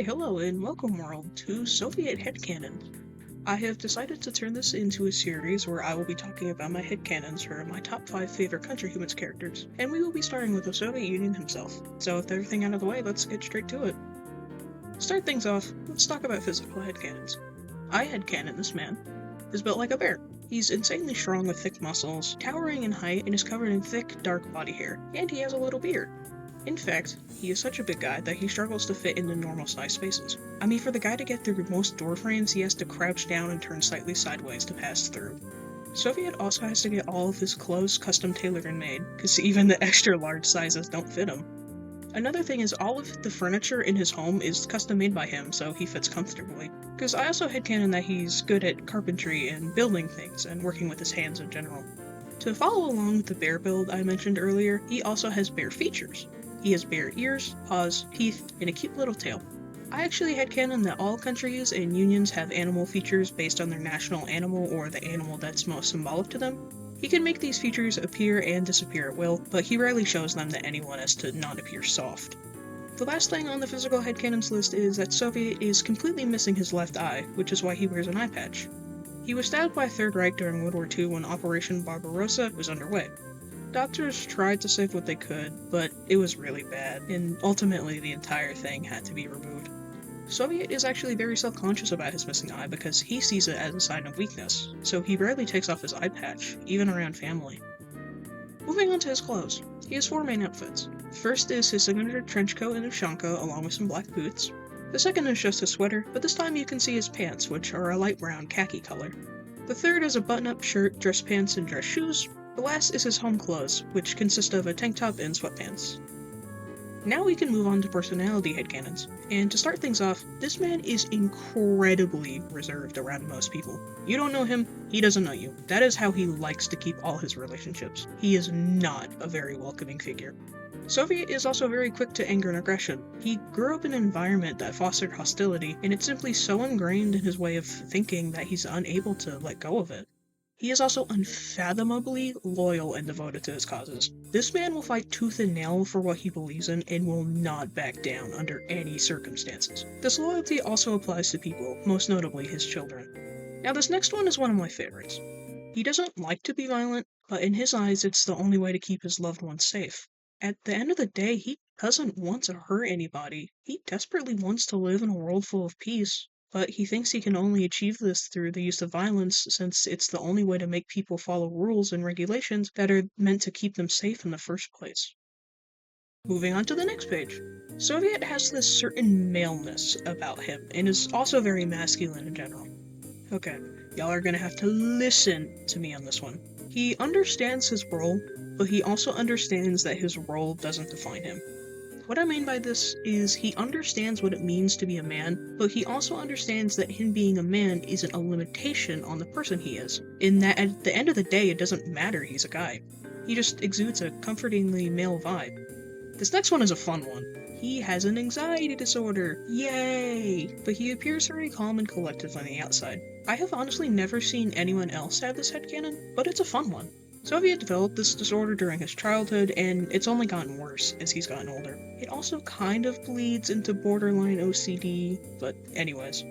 Hi, hello, and welcome world to Soviet Headcannons. I have decided to turn this into a series where I will be talking about my headcanons for my top 5 favorite Countryhumans characters, and we will be starting with the Soviet Union himself. So with everything out of the way, let's get straight to it. To start things off, let's talk about physical headcanons. I headcanon this man is built like a bear. He's insanely strong with thick muscles, towering in height, and is covered in thick, dark body hair, and he has a little beard. In fact, he is such a big guy that he struggles to fit into normal-sized spaces. I mean, for the guy to get through most door frames, he has to crouch down and turn slightly sideways to pass through. Soviet also has to get all of his clothes custom tailored and made, because even the extra large sizes don't fit him. Another thing is all of the furniture in his home is custom made by him, so he fits comfortably. Because I also headcanon that he's good at carpentry and building things, and working with his hands in general. To follow along with the bear build I mentioned earlier, he also has bear features. He has bare ears, paws, teeth, and a cute little tail. I actually headcanon that all countries and unions have animal features based on their national animal or the animal that's most symbolic to them. He can make these features appear and disappear at will, but he rarely shows them to anyone as to not appear soft. The last thing on the physical headcanons list is that Soviet is completely missing his left eye, which is why he wears an eye patch. He was stabbed by Third Reich during World War II when Operation Barbarossa was underway. Doctors tried to save what they could, but it was really bad, and ultimately the entire thing had to be removed. Soviet is actually very self-conscious about his missing eye because he sees it as a sign of weakness, so he rarely takes off his eye patch, even around family. Moving on to his clothes, he has 4 main outfits. First is his signature trench coat and ushanka along with some black boots. The second is just a sweater, but this time you can see his pants, which are a light brown khaki color. The third is a button-up shirt, dress pants, and dress shoes. The last is his home clothes, which consist of a tank top and sweatpants. Now we can move on to personality headcanons, and to start things off, this man is incredibly reserved around most people. You don't know him, he doesn't know you. That is how he likes to keep all his relationships. He is not a very welcoming figure. Soviet is also very quick to anger and aggression. He grew up in an environment that fostered hostility, and it's simply so ingrained in his way of thinking that he's unable to let go of it. He is also unfathomably loyal and devoted to his causes. This man will fight tooth and nail for what he believes in and will not back down under any circumstances. This loyalty also applies to people, most notably his children. Now this next one is one of my favorites. He doesn't like to be violent, but in his eyes it's the only way to keep his loved ones safe. At the end of the day, he doesn't want to hurt anybody. He desperately wants to live in a world full of peace. But he thinks he can only achieve this through the use of violence since it's the only way to make people follow rules and regulations that are meant to keep them safe in the first place. Moving on to the next page. Soviet has this certain maleness about him and is also very masculine in general. Okay, y'all are gonna have to listen to me on this one. He understands his role, but he also understands that his role doesn't define him. What I mean by this is he understands what it means to be a man, but he also understands that him being a man isn't a limitation on the person he is, in that at the end of the day it doesn't matter he's a guy. He just exudes a comfortingly male vibe. This next one is a fun one. He has an anxiety disorder, yay! But he appears very calm and collected on the outside. I have honestly never seen anyone else have this headcanon, but it's a fun one. Soviet developed this disorder during his childhood, and it's only gotten worse as he's gotten older. It also kind of bleeds into borderline OCD, but anyways.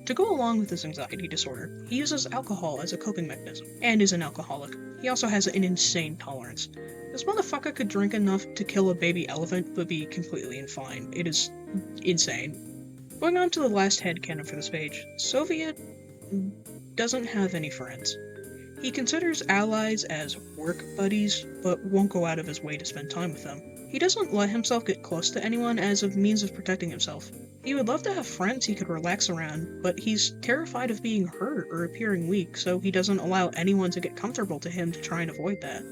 To go along with his anxiety disorder, he uses alcohol as a coping mechanism, and is an alcoholic. He also has an insane tolerance. This motherfucker could drink enough to kill a baby elephant, but be completely fine. It is insane. Going on to the last headcanon for this page, Soviet doesn't have any friends. He considers allies as work buddies, but won't go out of his way to spend time with them. He doesn't let himself get close to anyone as a means of protecting himself. He would love to have friends he could relax around, but he's terrified of being hurt or appearing weak, so he doesn't allow anyone to get comfortable to him to try and avoid that.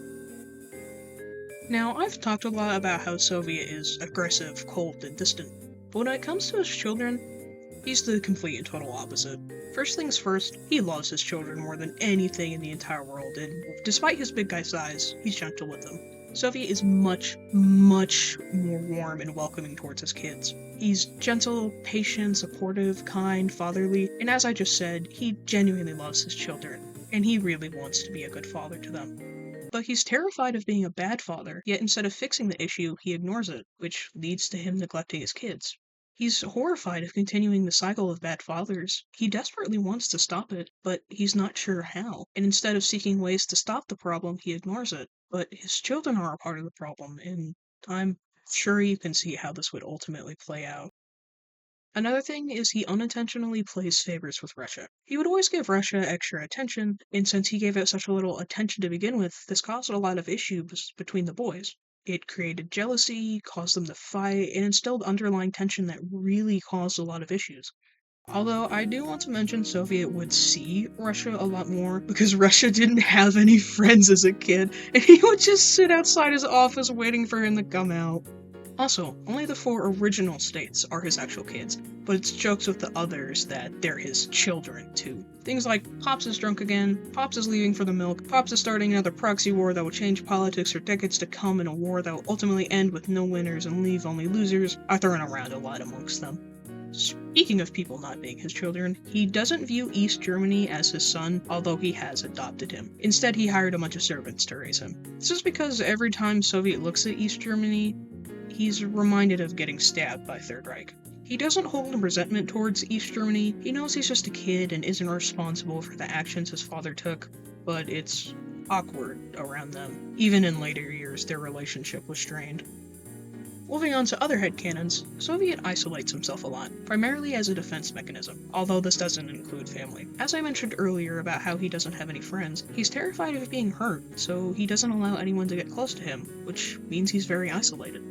Now, I've talked a lot about how Soviet is aggressive, cold, and distant, but when it comes to his children, he's the complete and total opposite. First things first, he loves his children more than anything in the entire world, and despite his big guy size, he's gentle with them. Soviet is much more warm and welcoming towards his kids. He's gentle, patient, supportive, kind, fatherly, and as I just said, he genuinely loves his children, and he really wants to be a good father to them. But he's terrified of being a bad father, yet instead of fixing the issue, he ignores it, which leads to him neglecting his kids. He's horrified of continuing the cycle of bad fathers. He desperately wants to stop it, but he's not sure how. And instead of seeking ways to stop the problem, he ignores it. But his children are a part of the problem, and I'm sure you can see how this would ultimately play out. Another thing is he unintentionally plays favorites with Russia. He would always give Russia extra attention, and since he gave it such a little attention to begin with, this caused a lot of issues between the boys. It created jealousy, caused them to fight, and instilled underlying tension that really caused a lot of issues. Although I do want to mention Soviet would see Russia a lot more because Russia didn't have any friends as a kid, and he would just sit outside his office waiting for him to come out. Also, only the 4 original states are his actual kids, but it's jokes with the others that they're his children, too. Things like, Pops is drunk again, Pops is leaving for the milk, Pops is starting another proxy war that will change politics for decades to come in a war that will ultimately end with no winners and leave only losers, are thrown around a lot amongst them. Speaking of people not being his children, he doesn't view East Germany as his son, although he has adopted him. Instead, he hired a bunch of servants to raise him. This is because every time Soviet looks at East Germany, he's reminded of getting stabbed by Third Reich. He doesn't hold resentment towards East Germany. He knows he's just a kid and isn't responsible for the actions his father took, but it's awkward around them. Even in later years, their relationship was strained. Moving on to other headcanons, Soviet isolates himself a lot, primarily as a defense mechanism, although this doesn't include family. As I mentioned earlier about how he doesn't have any friends, he's terrified of being hurt, so he doesn't allow anyone to get close to him, which means he's very isolated.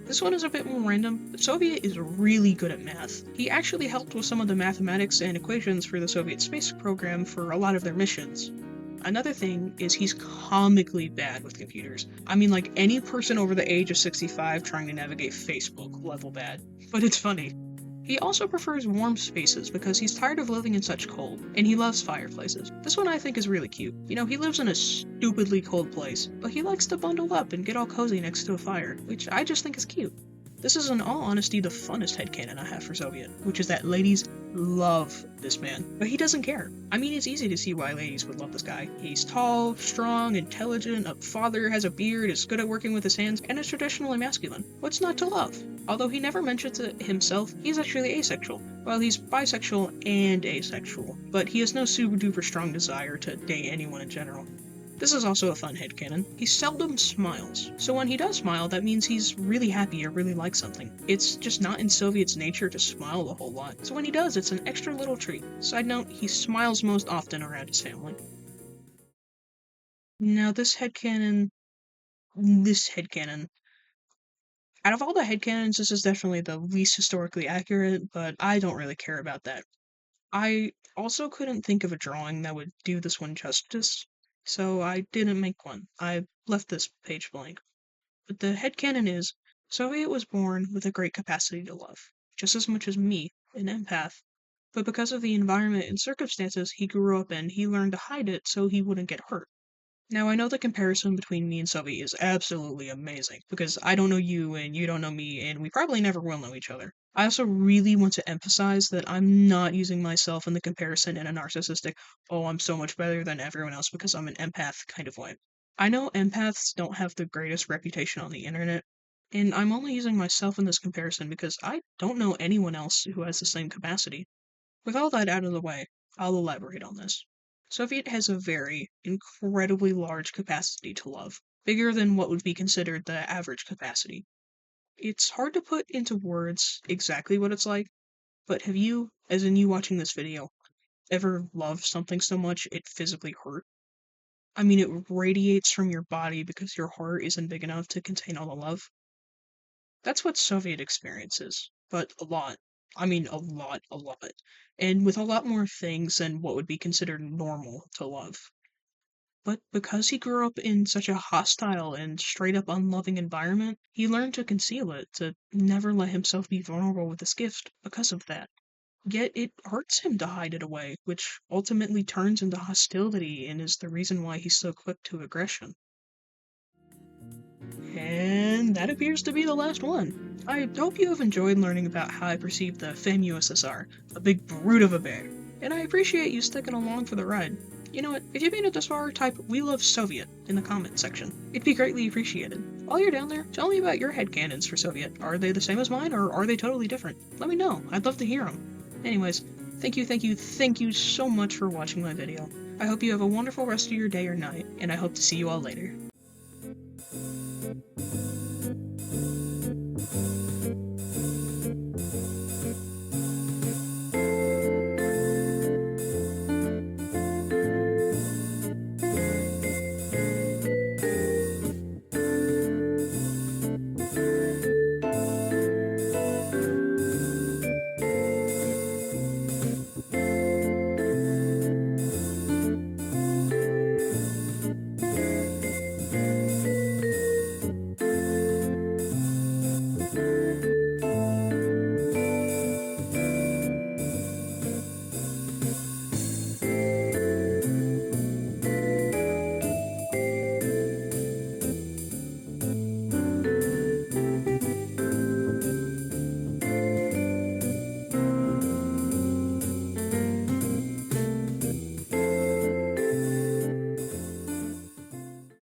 This one is a bit more random, but Soviet is really good at math. He actually helped with some of the mathematics and equations for the Soviet space program for a lot of their missions. Another thing is he's comically bad with computers. I mean, like any person over the age of 65 trying to navigate Facebook level bad. But it's funny. He also prefers warm spaces because he's tired of living in such cold, and he loves fireplaces. This one I think is really cute. You know, he lives in a stupidly cold place, but he likes to bundle up and get all cozy next to a fire, which I just think is cute. This is in all honesty the funnest headcanon I have for Soviet, which is that ladies love this man, but he doesn't care. I mean, it's easy to see why ladies would love this guy. He's tall, strong, intelligent, a father, has a beard, is good at working with his hands, and is traditionally masculine. What's not to love? Although he never mentions it himself, he's actually asexual. Well, he's bisexual and asexual, but he has no super duper strong desire to date anyone in general. This is also a fun headcanon. He seldom smiles, so when he does smile, that means he's really happy or really likes something. It's just not in Soviet's nature to smile a whole lot, so when he does, it's an extra little treat. Side note, he smiles most often around his family. Now this headcanon, out of all the headcanons, this is definitely the least historically accurate, but I don't really care about that. I also couldn't think of a drawing that would do this one justice, so I didn't make one. I left this page blank. But the headcanon is, Soviet was born with a great capacity to love, just as much as me, an empath. But because of the environment and circumstances he grew up in, he learned to hide it so he wouldn't get hurt. Now, I know the comparison between me and Soviet is absolutely amazing, because I don't know you and you don't know me, and we probably never will know each other. I also really want to emphasize that I'm not using myself in the comparison in a narcissistic, oh, I'm so much better than everyone else because I'm an empath kind of way. I know empaths don't have the greatest reputation on the internet, and I'm only using myself in this comparison because I don't know anyone else who has the same capacity. With all that out of the way, I'll elaborate on this. Soviet has a very, incredibly large capacity to love, bigger than what would be considered the average capacity. It's hard to put into words exactly what it's like, but have you, as in you watching this video, ever loved something so much it physically hurt? I mean, it radiates from your body because your heart isn't big enough to contain all the love. That's what Soviet experiences, but a lot. I mean, a lot. And with a lot more things than what would be considered normal to love. But because he grew up in such a hostile and straight up unloving environment, he learned to conceal it, to never let himself be vulnerable with this gift because of that. Yet it hurts him to hide it away, which ultimately turns into hostility and is the reason why he's so quick to aggression. And that appears to be the last one. I hope you have enjoyed learning about how I perceive the FAMUSSR, a big brute of a bear, and I appreciate you sticking along for the ride. You know what, if you made it this far, type "We love Soviet" in the comment section. It'd be greatly appreciated. While you're down there, tell me about your headcanons for Soviet. Are they the same as mine, or are they totally different? Let me know. I'd love to hear them. Anyways, thank you so much for watching my video. I hope you have a wonderful rest of your day or night, and I hope to see you all later.